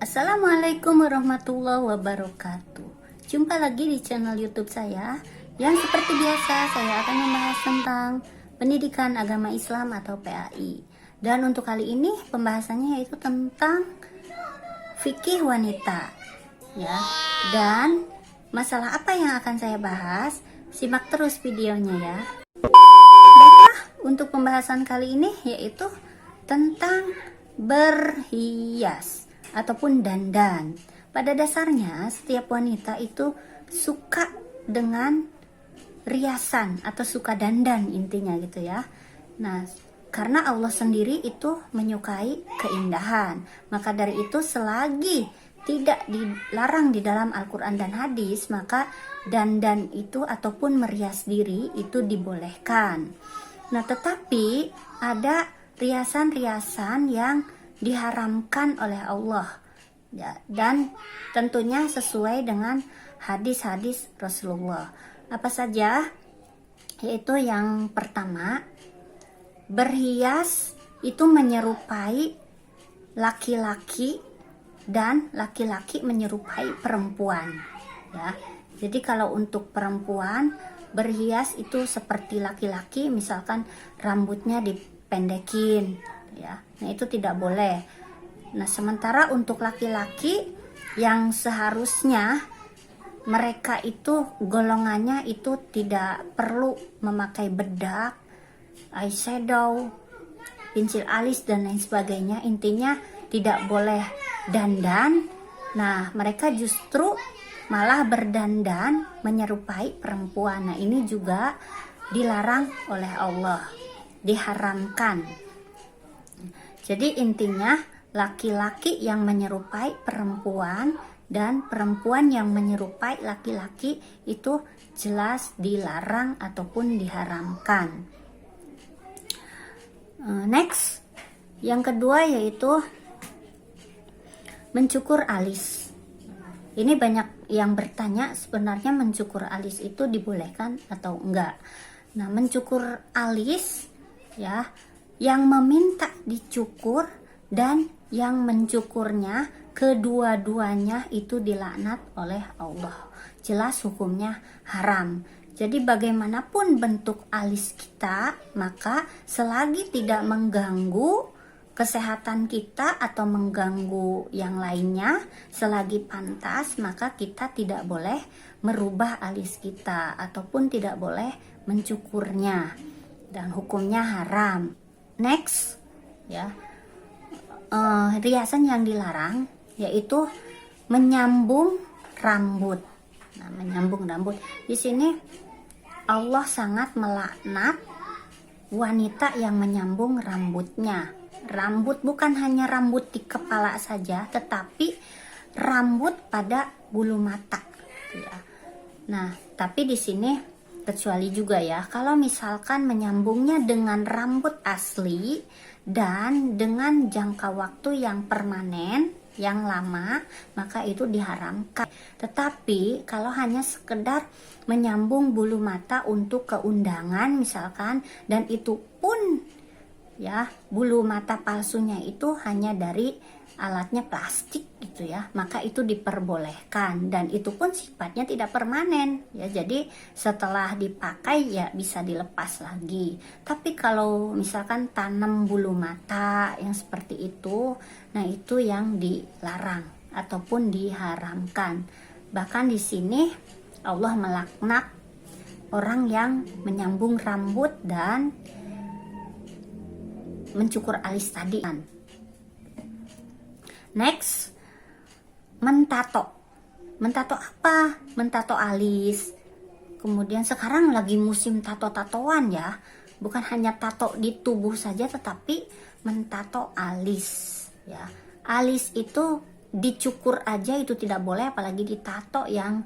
Assalamualaikum warahmatullahi wabarakatuh. Jumpa lagi di channel YouTube saya yang seperti biasa saya akan membahas tentang pendidikan agama Islam atau PAI. Dan untuk kali ini pembahasannya yaitu tentang fikih wanita. Ya. Dan masalah apa yang akan saya bahas? Simak terus videonya ya. Baiklah, untuk pembahasan kali ini yaitu tentang berhias ataupun dandan. Pada dasarnya setiap wanita itu suka dengan riasan atau suka dandan intinya gitu ya. Nah, karena Allah sendiri itu menyukai keindahan. Maka dari itu selagi tidak dilarang di dalam Al-Quran dan hadis, maka dandan itu ataupun merias diri itu dibolehkan. Nah, tetapi ada riasan-riasan yang diharamkan oleh Allah ya, dan tentunya sesuai dengan hadis-hadis Rasulullah. Apa saja? Yaitu yang pertama, berhias itu menyerupai laki-laki dan laki-laki menyerupai perempuan ya. Jadi kalau untuk perempuan berhias itu seperti laki-laki, misalkan rambutnya dipendekin ya. Nah, itu tidak boleh. Nah, sementara untuk laki-laki yang seharusnya mereka itu golongannya itu tidak perlu memakai bedak, eyeshadow, pensil alis dan lain sebagainya, intinya tidak boleh dandan. Nah, mereka justru malah berdandan menyerupai perempuan. Nah, ini juga dilarang oleh Allah, diharamkan. Jadi intinya laki-laki yang menyerupai perempuan dan perempuan yang menyerupai laki-laki itu jelas dilarang ataupun diharamkan. Next, yang kedua yaitu mencukur alis. Ini banyak yang bertanya sebenarnya mencukur alis itu dibolehkan atau enggak. Nah, mencukur alis ya, yang meminta dicukur dan yang mencukurnya kedua-duanya itu dilaknat oleh Allah. Jelas hukumnya haram. Jadi bagaimanapun bentuk alis kita, maka selagi tidak mengganggu kesehatan kita atau mengganggu yang lainnya, selagi pantas, maka kita tidak boleh merubah alis kita ataupun tidak boleh mencukurnya, dan hukumnya haram. Next ya, riasan yang dilarang yaitu menyambung rambut. Nah, menyambung rambut di sini Allah sangat melaknat wanita yang menyambung rambutnya. Rambut bukan hanya rambut di kepala saja, tetapi rambut pada bulu mata ya. Nah, tapi di sini kecuali juga ya, kalau misalkan menyambungnya dengan rambut asli dan dengan jangka waktu yang permanen, yang lama, maka itu diharamkan. Tetapi kalau hanya sekedar menyambung bulu mata untuk keundangan misalkan, dan itu pun ya bulu mata palsunya itu hanya dari alatnya plastik gitu ya, maka itu diperbolehkan dan itu pun sifatnya tidak permanen ya. Jadi setelah dipakai ya bisa dilepas lagi. Tapi kalau misalkan tanam bulu mata yang seperti itu, nah itu yang dilarang ataupun diharamkan. Bahkan di sini Allah melaknat orang yang menyambung rambut dan mencukur alis tadi. Next, mentato. Mentato apa? Mentato alis. Kemudian sekarang lagi musim tato-tatoan ya. Bukan hanya tato di tubuh saja, tetapi mentato alis ya. Alis itu dicukur aja itu tidak boleh, apalagi ditato yang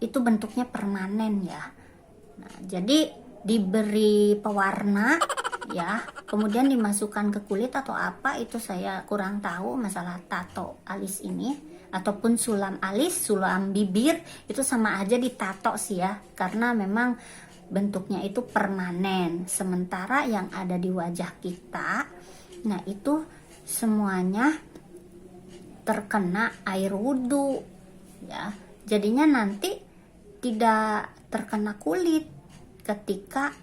itu bentuknya permanen ya. Nah, jadi diberi pewarna ya, kemudian dimasukkan ke kulit atau apa, itu saya kurang tahu masalah tato alis ini, ataupun sulam alis, sulam bibir, itu sama aja ditato sih ya, karena memang bentuknya itu permanen. Sementara yang ada di wajah kita, nah itu semuanya terkena air wudhu ya. Jadinya nanti tidak terkena kulit ketika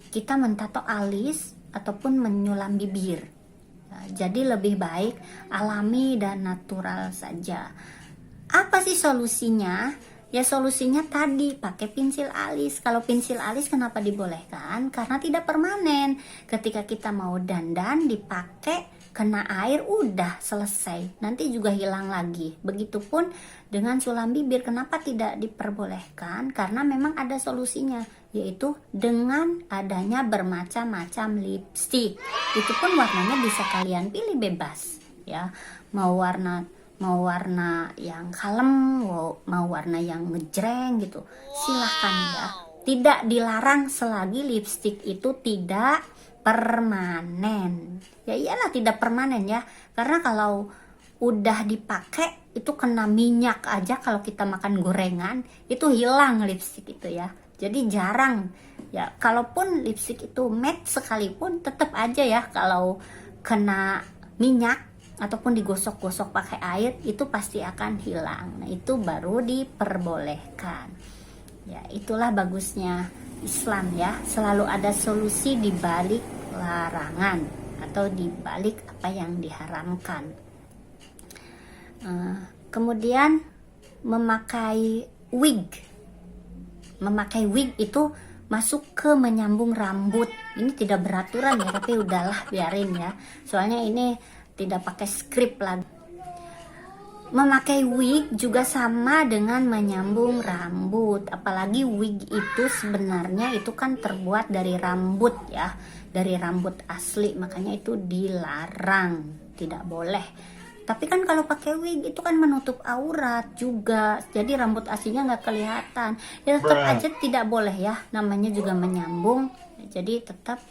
kita mentato alis ataupun menyulam bibir. Jadi lebih baik alami dan natural saja. Apa sih solusinya? Ya solusinya tadi pakai pensil alis. Kalau pensil alis kenapa dibolehkan? Karena tidak permanen. Ketika kita mau dandan dipakai, kena air, udah selesai. Nanti juga hilang lagi. Begitupun dengan sulam bibir, kenapa tidak diperbolehkan? Karena memang ada solusinya, yaitu dengan adanya bermacam-macam lipstik. Itu pun warnanya bisa kalian pilih bebas ya. Mau warna yang kalem, mau warna yang ngejreng gitu, silahkan ya. Tidak dilarang selagi lipstik itu tidak permanen. Ya iyalah tidak permanen ya, karena kalau udah dipakai itu kena minyak aja, kalau kita makan gorengan itu hilang lipstik itu ya. Jadi jarang ya, kalaupun lipstik itu matte sekalipun tetap aja ya, kalau kena minyak ataupun digosok-gosok pakai air itu pasti akan hilang. Nah itu baru diperbolehkan ya. Itulah bagusnya Islam ya, selalu ada solusi di balik larangan atau di balik apa yang diharamkan. Kemudian memakai wig itu masuk ke menyambung rambut. Ini tidak beraturan ya, tapi udahlah biarin ya, soalnya ini tidak pakai skrip lagi. Memakai wig juga sama dengan menyambung rambut, apalagi wig itu sebenarnya itu kan terbuat dari rambut ya, dari rambut asli, makanya itu dilarang, tidak boleh. Tapi kan kalau pakai wig itu kan menutup aurat juga, jadi rambut aslinya nggak kelihatan. Ya tetap aja tidak boleh ya, namanya juga menyambung, jadi tetap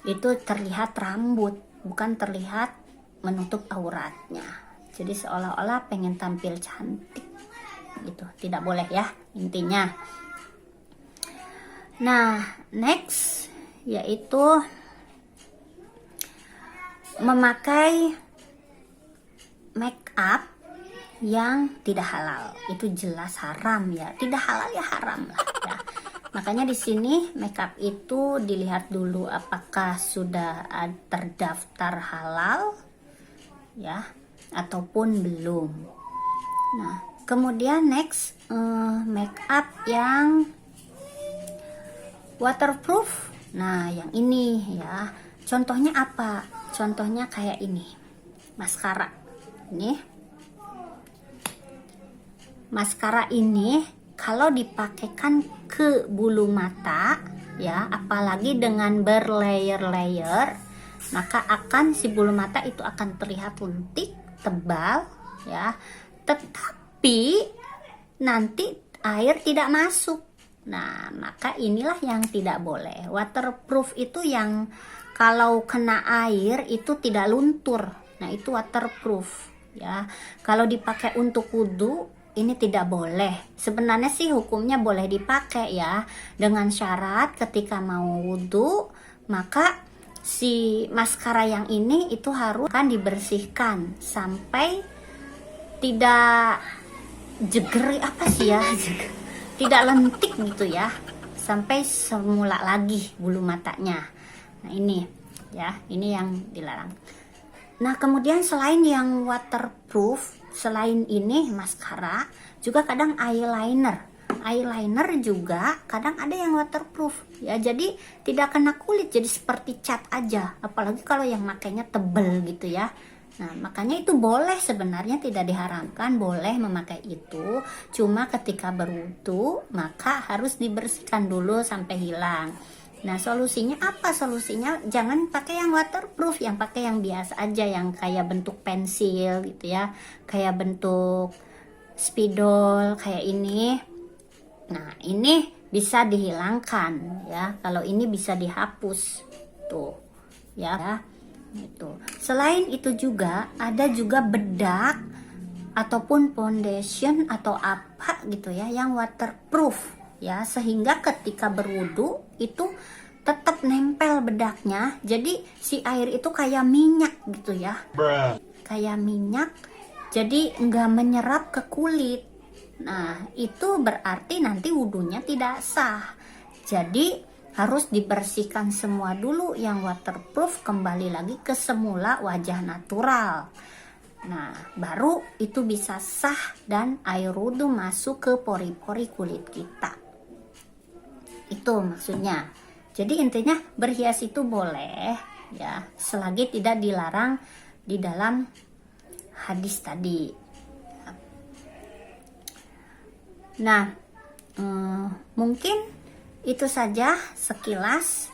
itu terlihat rambut, bukan terlihat menutup auratnya. Jadi seolah-olah pengen tampil cantik gitu, tidak boleh ya intinya. Nah next yaitu memakai make up yang tidak halal. Itu jelas haram ya, tidak halal ya haram lah ya. Makanya di sini makeup itu dilihat dulu apakah sudah terdaftar halal ya ataupun belum. Nah kemudian next makeup yang waterproof. Nah yang ini ya, contohnya apa? Contohnya kayak ini, maskara. Ini maskara ini kalau dipakaikan ke bulu mata ya, apalagi dengan berlayer-layer, maka akan si bulu mata itu akan terlihat lentik, tebal ya, tetapi nanti air tidak masuk. Nah maka inilah yang tidak boleh. Waterproof itu yang kalau kena air itu tidak luntur. Nah itu waterproof ya. Kalau dipakai untuk wudhu ini tidak boleh. Sebenarnya sih hukumnya boleh dipakai ya, dengan syarat ketika mau wudhu maka si maskara yang ini itu harus kan dibersihkan sampai tidak jeger, apa sih ya, tidak lentik gitu ya, sampai semula lagi bulu matanya. Nah ini ya, ini yang dilarang. Nah kemudian selain yang waterproof, selain ini maskara, juga kadang eyeliner juga kadang ada yang waterproof ya, jadi tidak kena kulit, jadi seperti cat aja, apalagi kalau yang makainya tebel gitu ya. Nah makanya itu boleh, sebenarnya tidak diharamkan, boleh memakai itu, cuma ketika berwudu maka harus dibersihkan dulu sampai hilang. Nah solusinya apa? Solusinya jangan pakai yang waterproof, yang pakai yang biasa aja, yang kayak bentuk pensil gitu ya, kayak bentuk spidol kayak ini. Nah ini bisa dihilangkan ya, kalau ini bisa dihapus tuh ya. Itu selain itu juga ada juga bedak ataupun foundation atau apa gitu ya yang waterproof ya, sehingga ketika berwudu itu tetap nempel bedaknya, jadi si air itu kayak minyak gitu ya, kayak minyak, jadi nggak menyerap ke kulit. Nah, itu berarti nanti wudhunya tidak sah. Jadi harus dibersihkan semua dulu yang waterproof, kembali lagi ke semula wajah natural. Nah, baru itu bisa sah dan air wudhu masuk ke pori-pori kulit kita. Itu maksudnya. Jadi intinya berhias itu boleh ya, selagi tidak dilarang di dalam hadis tadi. Nah, mungkin itu saja sekilas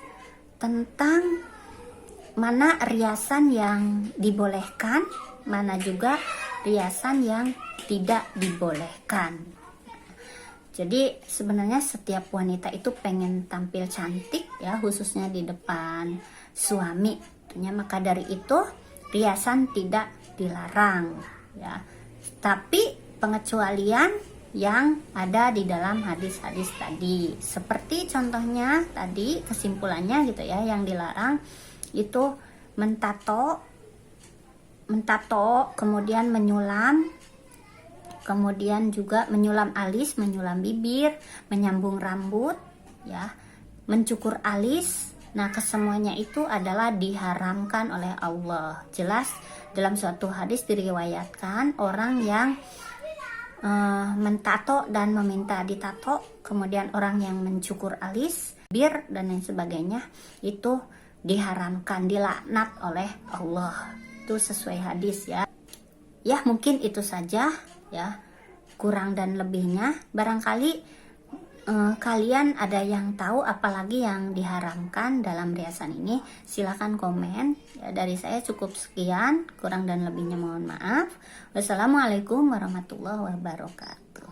tentang mana riasan yang dibolehkan, mana juga riasan yang tidak dibolehkan. Jadi sebenarnya setiap wanita itu pengen tampil cantik ya, khususnya di depan suami. Maka dari itu riasan tidak dilarang ya. Tapi pengecualian yang ada di dalam hadis-hadis tadi. Seperti contohnya tadi kesimpulannya gitu ya, yang dilarang itu mentato, kemudian menyulam, kemudian juga menyulam alis, menyulam bibir, menyambung rambut, ya, mencukur alis. Nah, kesemuanya itu adalah diharamkan oleh Allah. Jelas dalam suatu hadis diriwayatkan orang yang mentato dan meminta ditato, kemudian orang yang mencukur alis, bibir dan lain sebagainya, itu diharamkan, dilaknat oleh Allah. Itu sesuai hadis ya. Ya, mungkin itu saja ya, kurang dan lebihnya barangkali kalian ada yang tahu apalagi yang diharamkan dalam riasan ini, silakan komen ya. Dari saya cukup sekian, kurang dan lebihnya mohon maaf. Wassalamualaikum warahmatullahi wabarakatuh.